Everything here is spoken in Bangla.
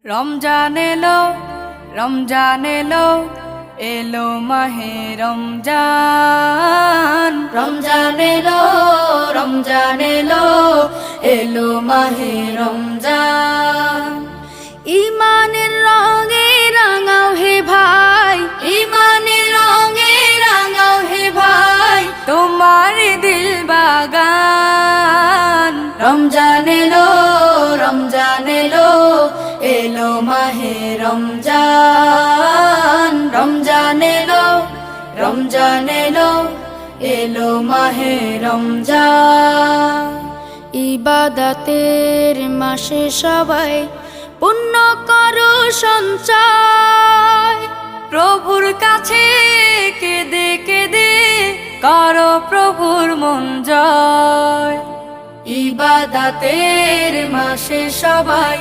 রমজান এলো, রমজান এলো, এলো মাহে রমজান। রমজান এলো, রমজান এলো, এলো মাহে রমজান। ইমানের রঙে রাঙাও হে ভাই, ইমানের রঙে রাঙাও হে ভাই, তোমার দিল বাগান। রমজান এলো, রমজান এলো, এলো মাহে রমজান। রমজান এলো, রমজান এলো, এলো মাহে রমজান। ইবাদতের মাসে সবাই পুণ্য করো সঞ্চয়, প্রভুর কাছে কেঁদে কেঁদে করো প্রভুর মন জয়। ইবাদতের মাসে সবাই